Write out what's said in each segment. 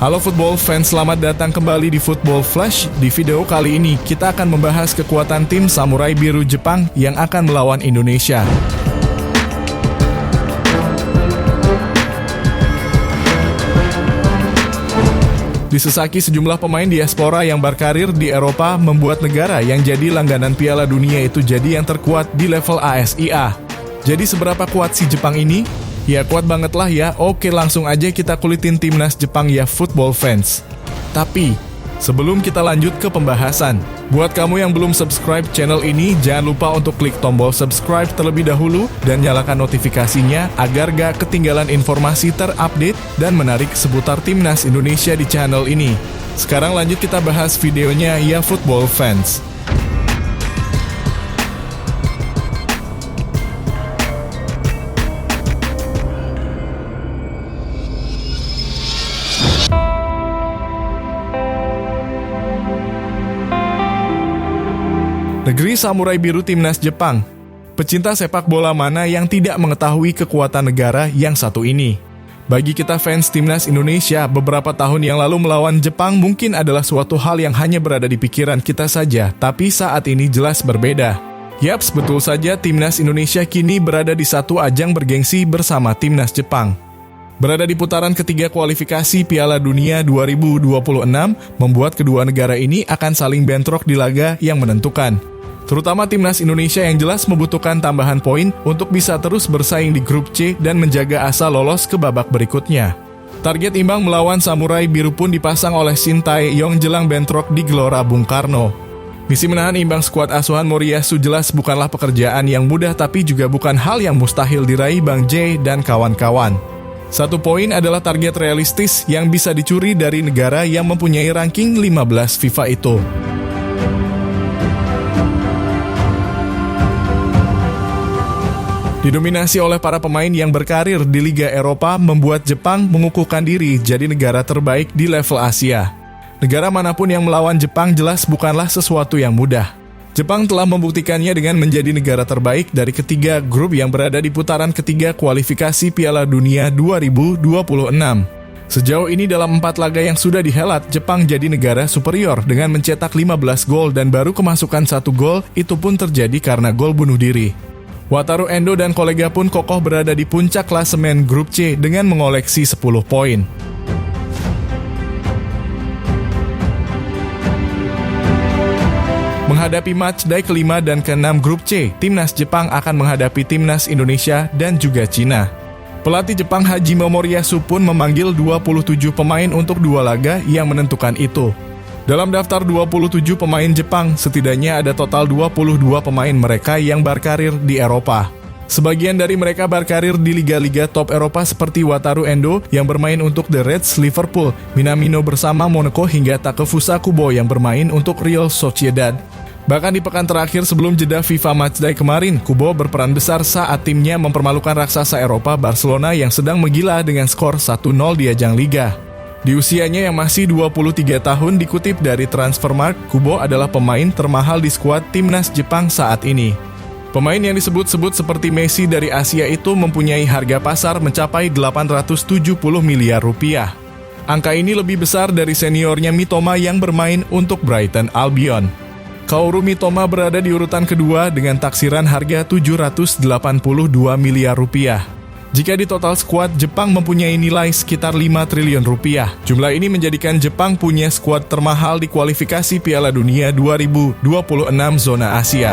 Halo football fans, selamat datang kembali di Football Flash. Di video kali ini, kita akan membahas kekuatan tim Samurai Biru Jepang yang akan melawan Indonesia. Disesaki sejumlah pemain diaspora yang berkarir di Eropa membuat negara yang jadi langganan Piala Dunia itu jadi yang terkuat di level ASIA. Jadi seberapa kuat si Jepang ini? Ya kuat banget lah ya. Oke, langsung aja kita kulitin timnas Jepang ya football fans. Tapi sebelum kita lanjut ke pembahasan, buat kamu yang belum subscribe channel ini, jangan lupa untuk klik tombol subscribe terlebih dahulu dan nyalakan notifikasinya agar gak ketinggalan informasi terupdate dan menarik seputar timnas Indonesia di channel ini. Sekarang lanjut kita bahas videonya ya football fans. Negeri Samurai Biru Timnas Jepang. Pecinta sepak bola mana yang tidak mengetahui kekuatan negara yang satu ini? Bagi kita fans timnas Indonesia, beberapa tahun yang lalu melawan Jepang mungkin adalah suatu hal yang hanya berada di pikiran kita saja, tapi saat ini jelas berbeda. Yaps, betul saja timnas Indonesia kini berada di satu ajang bergengsi bersama timnas Jepang. Berada di putaran ketiga kualifikasi Piala Dunia 2026 membuat kedua negara ini akan saling bentrok di laga yang menentukan. Terutama timnas Indonesia yang jelas membutuhkan tambahan poin untuk bisa terus bersaing di grup C dan menjaga asa lolos ke babak berikutnya. Target imbang melawan Samurai Biru pun dipasang oleh Shin Tae-yong jelang bentrok di Gelora Bung Karno. Misi menahan imbang skuad asuhan Moriyasu jelas bukanlah pekerjaan yang mudah, tapi juga bukan hal yang mustahil diraih Bang J dan kawan-kawan. 1 poin adalah target realistis yang bisa dicuri dari negara yang mempunyai ranking 15 FIFA itu. Didominasi oleh para pemain yang berkarir di Liga Eropa membuat Jepang mengukuhkan diri jadi negara terbaik di level Asia. Negara manapun yang melawan Jepang jelas bukanlah sesuatu yang mudah. Jepang telah membuktikannya dengan menjadi negara terbaik dari ketiga grup yang berada di putaran ketiga kualifikasi Piala Dunia 2026. Sejauh ini dalam 4 laga yang sudah dihelat, Jepang jadi negara superior dengan mencetak 15 gol dan baru kemasukan 1 gol, itu pun terjadi karena gol bunuh diri. Wataru Endo dan kolega pun kokoh berada di puncak klasemen grup C dengan mengoleksi 10 poin. Menghadapi matchday kelima dan keenam grup C, timnas Jepang akan menghadapi timnas Indonesia dan juga Cina. Pelatih Jepang Hajime Moriyasu pun memanggil 27 pemain untuk 2 laga yang menentukan itu. Dalam daftar 27 pemain Jepang, setidaknya ada total 22 pemain mereka yang berkarir di Eropa. Sebagian dari mereka berkarir di liga-liga top Eropa seperti Wataru Endo yang bermain untuk The Reds Liverpool, Minamino bersama Monaco hingga Takefusa Kubo yang bermain untuk Real Sociedad. Bahkan di pekan terakhir sebelum jeda FIFA Matchday kemarin, Kubo berperan besar saat timnya mempermalukan raksasa Eropa Barcelona yang sedang menggila dengan skor 1-0 di ajang Liga. Di usianya yang masih 23 tahun, dikutip dari Transfermarkt, Kubo adalah pemain termahal di skuad timnas Jepang saat ini. Pemain yang disebut-sebut seperti Messi dari Asia itu mempunyai harga pasar mencapai 870 miliar rupiah. Angka ini lebih besar dari seniornya Mitoma yang bermain untuk Brighton Albion. Kaoru Mitoma berada di urutan kedua dengan taksiran harga 782 miliar rupiah. Jika di total skuad, Jepang mempunyai nilai sekitar 5 triliun rupiah. Jumlah ini menjadikan Jepang punya skuad termahal di kualifikasi Piala Dunia 2026 zona Asia.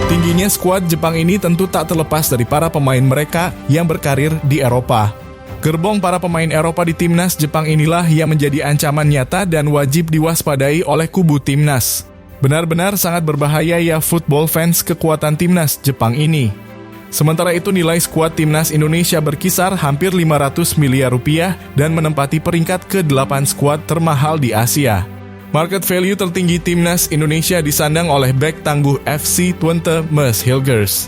Tingginya skuad Jepang ini tentu tak terlepas dari para pemain mereka yang berkarir di Eropa. Gerbong para pemain Eropa di timnas Jepang inilah yang menjadi ancaman nyata dan wajib diwaspadai oleh kubu timnas. Benar-benar sangat berbahaya ya football fans kekuatan timnas Jepang ini. Sementara itu nilai skuad timnas Indonesia berkisar hampir 500 miliar rupiah dan menempati peringkat ke-8 skuad termahal di Asia. Market value tertinggi timnas Indonesia disandang oleh bek tangguh FC Twente Mes Hilgers.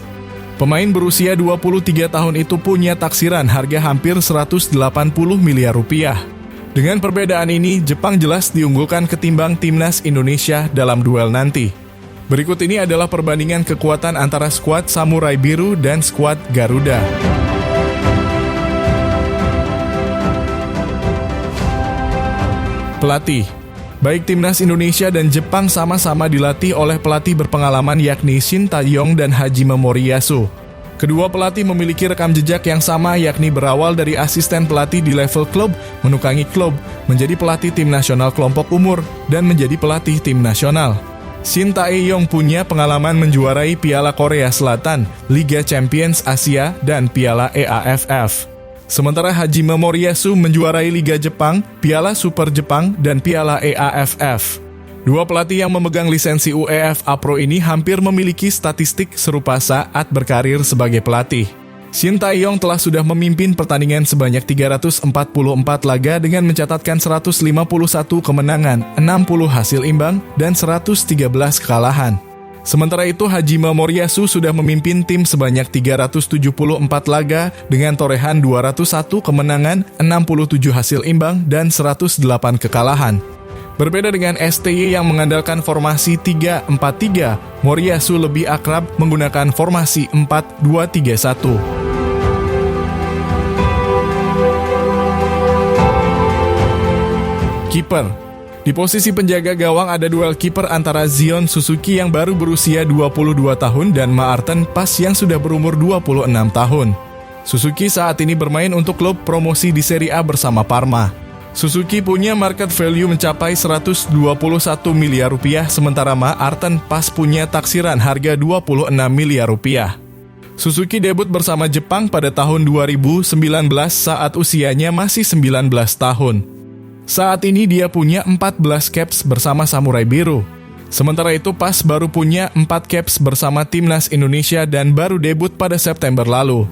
Pemain berusia 23 tahun itu punya taksiran harga hampir 180 miliar rupiah. Dengan perbedaan ini, Jepang jelas diunggulkan ketimbang timnas Indonesia dalam duel nanti. Berikut ini adalah perbandingan kekuatan antara skuad Samurai Biru dan skuad Garuda. Pelatih. Baik timnas Indonesia dan Jepang sama-sama dilatih oleh pelatih berpengalaman yakni Shin Tae-yong dan Hajime Moriyasu. Kedua pelatih memiliki rekam jejak yang sama yakni berawal dari asisten pelatih di level klub, menukangi klub, menjadi pelatih tim nasional kelompok umur, dan menjadi pelatih tim nasional. Shin Tae-yong punya pengalaman menjuarai Piala Korea Selatan, Liga Champions Asia, dan Piala EAFF. Sementara Hajime Moriyasu menjuarai Liga Jepang, Piala Super Jepang, dan Piala EAFF. Dua pelatih yang memegang lisensi UEFA Pro ini hampir memiliki statistik serupa saat berkarir sebagai pelatih. Shin Tae-yong telah memimpin pertandingan sebanyak 344 laga dengan mencatatkan 151 kemenangan, 60 hasil imbang, dan 113 kekalahan. Sementara itu, Hajime Moriyasu sudah memimpin tim sebanyak 374 laga dengan torehan 201 kemenangan, 67 hasil imbang, dan 108 kekalahan. Berbeda dengan STY yang mengandalkan formasi 3-4-3, Moriyasu lebih akrab menggunakan formasi 4-2-3-1. Kiper. Di posisi penjaga gawang ada duel kiper antara Zion Suzuki yang baru berusia 22 tahun dan Maarten Pas yang sudah berumur 26 tahun. Suzuki saat ini bermain untuk klub promosi di Serie A bersama Parma. Suzuki punya market value mencapai 121 miliar rupiah, sementara Maarten Pas punya taksiran harga 26 miliar rupiah. Suzuki debut bersama Jepang pada tahun 2019 saat usianya masih 19 tahun. Saat ini dia punya 14 caps bersama Samurai Biru. Sementara itu Pas baru punya 4 caps bersama Timnas Indonesia dan baru debut pada September lalu.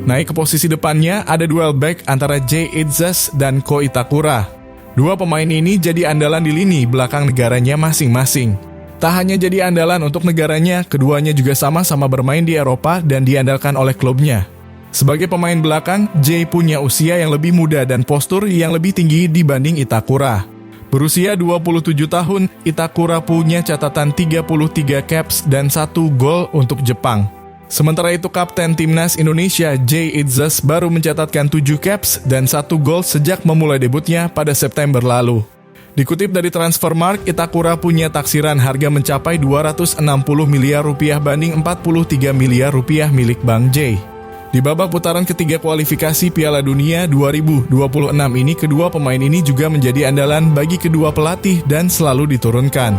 Naik ke posisi depannya ada duel back antara Jay Itzas dan Ko Itakura. Dua pemain ini jadi andalan di lini belakang negaranya masing-masing. Tak hanya jadi andalan untuk negaranya, keduanya juga sama-sama bermain di Eropa dan diandalkan oleh klubnya. Sebagai pemain belakang, Jay punya usia yang lebih muda dan postur yang lebih tinggi dibanding Itakura. Berusia 27 tahun, Itakura punya catatan 33 caps dan 1 gol untuk Jepang. Sementara itu kapten Timnas Indonesia, Jay Itzas baru mencatatkan 7 caps dan 1 gol sejak memulai debutnya pada September lalu. Dikutip dari Transfermarkt, Itakura punya taksiran harga mencapai 260 miliar rupiah banding 43 miliar rupiah milik Bang J. Di babak putaran ketiga kualifikasi Piala Dunia 2026 ini, kedua pemain ini juga menjadi andalan bagi kedua pelatih dan selalu diturunkan.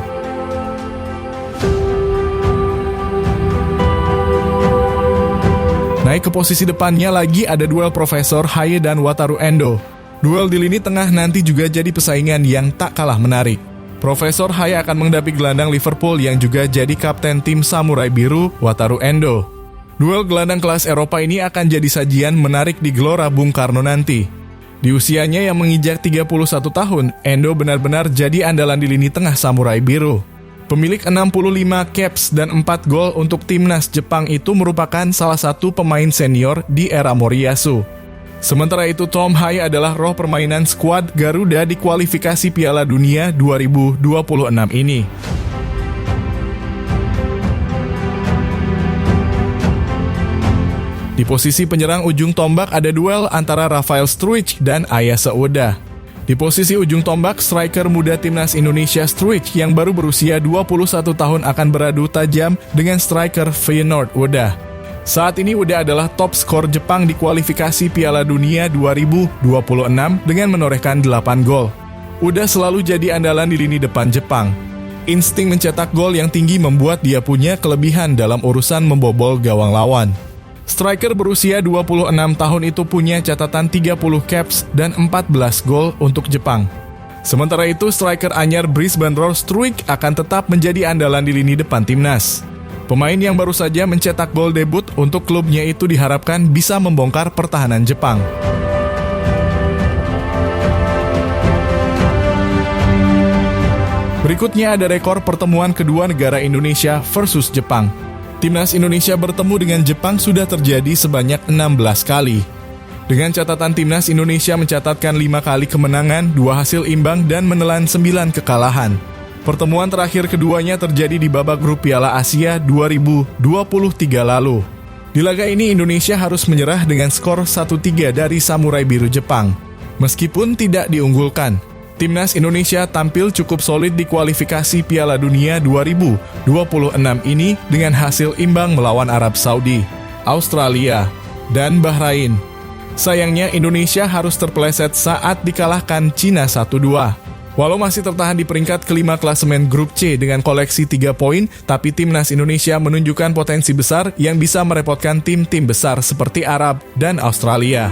Naik ke posisi depannya lagi ada duel Profesor Haye dan Wataru Endo. Duel di lini tengah nanti juga jadi persaingan yang tak kalah menarik. Profesor Haye akan menghadapi gelandang Liverpool yang juga jadi kapten tim Samurai Biru, Wataru Endo. Duel gelandang kelas Eropa ini akan jadi sajian menarik di Gelora Bung Karno nanti. Di usianya yang menginjak 31 tahun, Endo benar-benar jadi andalan di lini tengah Samurai Biru. Pemilik 65 caps dan 4 gol untuk timnas Jepang itu merupakan salah satu pemain senior di era Moriyasu. Sementara itu, Tom Haye adalah roh permainan skuad Garuda di kualifikasi Piala Dunia 2026 ini. Di posisi penyerang ujung tombak ada duel antara Rafael Struijk dan Ayase Oda. Di posisi ujung tombak, striker muda timnas Indonesia Struijk yang baru berusia 21 tahun akan beradu tajam dengan striker Feyenoord Oda. Saat ini Oda adalah top skor Jepang di kualifikasi Piala Dunia 2026 dengan menorehkan 8 gol. Oda selalu jadi andalan di lini depan Jepang. Insting mencetak gol yang tinggi membuat dia punya kelebihan dalam urusan membobol gawang lawan. Striker berusia 26 tahun itu punya catatan 30 caps dan 14 gol untuk Jepang. Sementara itu, striker anyar Brisbane Roar Struijk akan tetap menjadi andalan di lini depan timnas. Pemain yang baru saja mencetak gol debut untuk klubnya itu diharapkan bisa membongkar pertahanan Jepang. Berikutnya ada rekor pertemuan kedua negara Indonesia versus Jepang. Timnas Indonesia bertemu dengan Jepang sudah terjadi sebanyak 16 kali. Dengan catatan Timnas Indonesia mencatatkan 5 kali kemenangan, 2 hasil imbang, dan menelan 9 kekalahan. Pertemuan terakhir keduanya terjadi di babak grup Piala Asia 2023 lalu. Di laga ini Indonesia harus menyerah dengan skor 1-3 dari Samurai Biru Jepang. Meskipun tidak diunggulkan, Timnas Indonesia tampil cukup solid di kualifikasi Piala Dunia 2026 ini dengan hasil imbang melawan Arab Saudi, Australia, dan Bahrain. Sayangnya Indonesia harus terpeleset saat dikalahkan Cina 1-2. Walau masih tertahan di peringkat kelima klasemen grup C dengan koleksi 3 poin, tapi Timnas Indonesia menunjukkan potensi besar yang bisa merepotkan tim-tim besar seperti Arab dan Australia.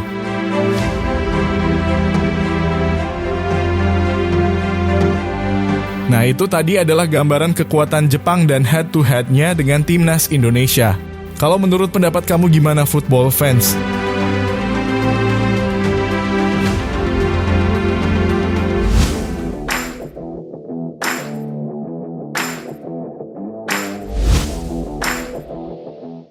Nah, itu tadi adalah gambaran kekuatan Jepang dan head-to-head-nya dengan Timnas Indonesia. Kalau menurut pendapat kamu gimana, football fans?